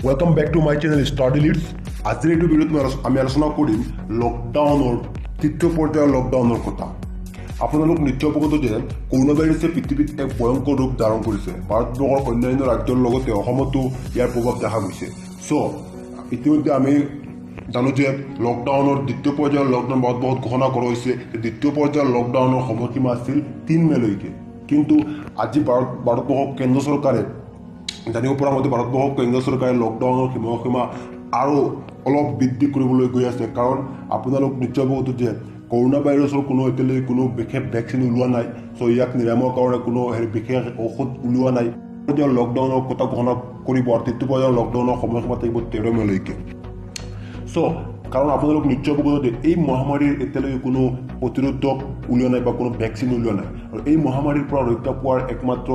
Welcome back to my channel Study Leads. আজিৰ এই ভিডিঅ'ত আমি আলোচনা কৰিম লকডাউনৰ তৃতীয় পৰ্যায়ৰ লকডাউনৰ কথা। আপোনালোক নিশ্চয় অৱগত যে কৰোনা ভাইৰাছে পৃথিৱীত এক ভয়ংকৰ ৰূপ ধাৰণ কৰিছে। ভাৰতবৰ্ষৰ অন্যান্য ৰাজ্যৰ লগতে অসমতো ইয়াৰ প্ৰভাৱ দেখা গৈছে। ইতিমধ্যে আমি জানো যে লকডাউনৰ দ্বিতীয় পৰ্যায়ৰ লকডাউন বহুত ঘোষণা কৰা হৈছে। দ্বিতীয় পৰ্যায়ৰ লকডাউনৰ সময়সীমা আছিল 3 মেলৈকে, কিন্তু আজি ভাৰতবৰ্ষৰ কেন্দ্ৰ চৰকাৰে জানিব পৰা মতে ভাৰতবৰ্ষৰ কেন্দ্ৰ চৰকাৰে লকডাউনৰ সময়সীমা আৰু অলপ বৃদ্ধি কৰিবলৈ গৈ আছে। কাৰণ আপোনালোক নিশ্চয় অৱগত যে কৰোনা ভাইৰাছৰ এতিয়ালৈকে কোনো বিশেষ ভেকচিন ওলোৱা নাই। ইয়াক নিৰাময়ৰ কাৰণে কোনো বিশেষ ঔষধ ওলোৱা নাই। লকডাউনৰ কথা ঘোষণা কৰিব আৰু তৃতীয় পৰ্যায়ৰ লকডাউনৰ সময়সীমা থাকিব 13 মেলৈকে। কাৰণ আপোনালোক নিশ্চয় অৱগত যে এই মহামাৰীৰ এতিয়ালৈকে কোনো প্ৰতিৰোধক উলিওৱা নাই বা কোনো ভেকচিন উলিওৱা নাই। আৰু এই মহামাৰীৰ পৰা ৰক্ষা পোৱাৰ একমাত্ৰ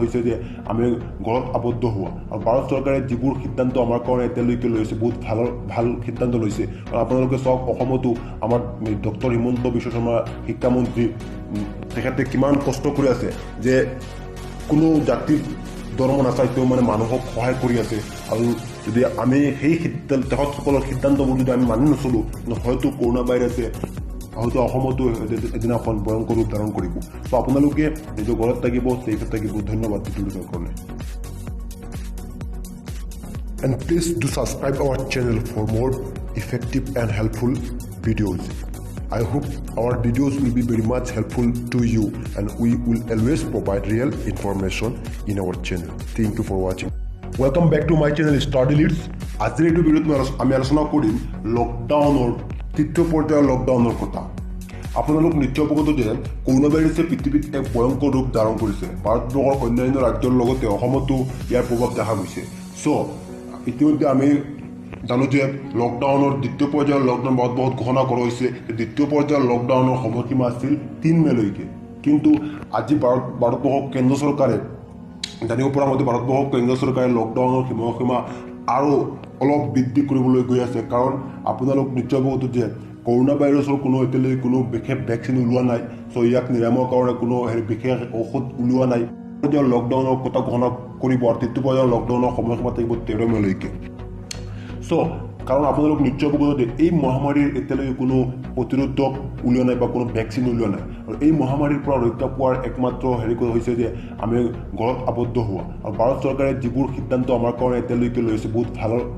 হৈছে যে আমি ঘৰত আবদ্ধ হোৱা। আৰু ভাৰত চৰকাৰে যিবোৰ সিদ্ধান্ত আমাৰ কাৰণে এতিয়ালৈকে লৈছে বহুত ভাল সিদ্ধান্ত লৈছে। আৰু আপোনালোকে চাওক, অসমতো আমাৰ ডক্টৰ হিমন্ত বিশ্ব শৰ্মা শিক্ষামন্ত্ৰী তেখেতে কিমান কষ্ট কৰি আছে যে কোনো জাতিৰ ধৰ্ম নাচাই তেওঁ মানুহক সহায় কৰি আছে। আৰু যদি আমি সেই তেখেতসকলৰ সিদ্ধান্তবোৰ যদি আমি মানি নচলোঁ, হয়তো কৰোনা ভাইৰাছে হয়তো অসমতো এদিনাখন ভয়ংকৰ ৰূপ ধাৰণ কৰিব। আপোনালোকে নিজৰ ঘৰত থাকিব, ছেফত থাকিব। ধন্যবাদ ভিডিঅ'টোৰ কাৰণে। And please do subscribe our channel for more effective and helpful videos. I hope our videos will be very much helpful to you, and we will always provide real information in our channel. Thank you for watching. Welcome back to my channel Study Leads. আজিৰ এই ভিডিঅ'ত আমি আলোচনা কৰিম লকডাউনৰ তৃতীয় পৰ্যায়ৰ লকডাউনৰ কথা। আপোনালোক নিশ্চয় অৱগত যে কৰোনা ভাইৰাছে পৃথিৱীত এক ভয়ংকৰ ৰূপ ধাৰণ কৰিছে। ভাৰতবৰ্ষৰ অন্যান্য ৰাজ্যৰ লগতে অসমতো ইয়াৰ প্ৰভাৱ দেখা গৈছে। ইতিমধ্যে আমি জানো যে লকডাউনৰ দ্বিতীয় পৰ্যায়ৰ লকডাউন বহুত ঘোষণা কৰা হৈছে। দ্বিতীয় পৰ্যায়ৰ লকডাউনৰ সময়সীমা আছিল 3 মেলৈকে, কিন্তু আজি ভাৰতবৰ্ষৰ কেন্দ্ৰ চৰকাৰে জানিব পৰা মতে ভাৰতবৰ্ষৰ কেন্দ্ৰ চৰকাৰে লকডাউনৰ সময়সীমা আৰু অলপ বৃদ্ধি কৰিবলৈ গৈ আছে। কাৰণ আপোনালোক নিশ্চয় অৱগত যে কৰোনা ভাইৰাছৰ এতিয়ালৈকে কোনো বিশেষ ভেকচিন ওলোৱা নাই। ইয়াক নিৰাময়ৰ কাৰণে কোনো বিশেষ ঔষধ ওলোৱা নাই। লকডাউনৰ কথা ঘোষণা কৰিব আৰু তৃতীয় পৰ্যায়ৰ লকডাউনৰ সময়সীমা থাকিব 13 মেলৈকে। কাৰণ আপোনালোক নিশ্চয় অৱগত যে এই মহামাৰীৰ এতিয়ালৈকে কোনো প্ৰতিৰোধক উলিওৱা নাই বা কোনো ভেকচিন উলিওৱা নাই। আৰু এই মহামাৰীৰ পৰা ৰক্ষা পোৱাৰ একমাত্ৰ হৈছে যে আমি ঘৰত আবদ্ধ হোৱা। আৰু ভাৰত চৰকাৰে যিবোৰ সিদ্ধান্ত আমাৰ কাৰণে এতিয়ালৈকে লৈছে বহুত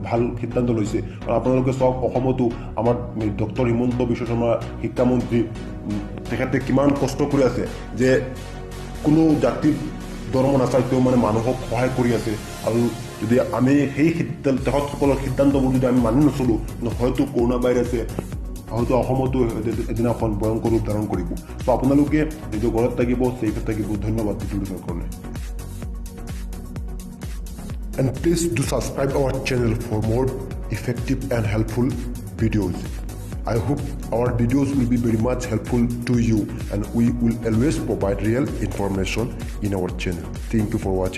ভাল সিদ্ধান্ত লৈছে। আৰু আপোনালোকে চাওক, অসমতো আমাৰ ডক্টৰ হিমন্ত বিশ্ব শৰ্মা শিক্ষামন্ত্ৰী তেখেতে কিমান কষ্ট কৰি আছে যে কোনো জাতিৰ ধৰ্ম নাচাই তেওঁ মানুহক সহায় কৰি আছে। আৰু যদি আমি সেই তেখেতসকলৰ সিদ্ধান্তবোৰ যদি আমি মানি নচলোঁ, হয়তো কৰোনা ভাইৰাছে হয়তো অসমতো এদিনাখন ভয়ংকৰ ৰূপ ধাৰণ কৰিব। আপোনালোকে নিজৰ ঘৰত থাকিব, ছেফত থাকিব। ধন্যবাদ ভিডিঅ'টোৰ কাৰণে। And please do subscribe our channel for more effective and helpful videos. I hope our videos will be very much helpful to you, and we will always provide real information in our channel. Thank you for watching.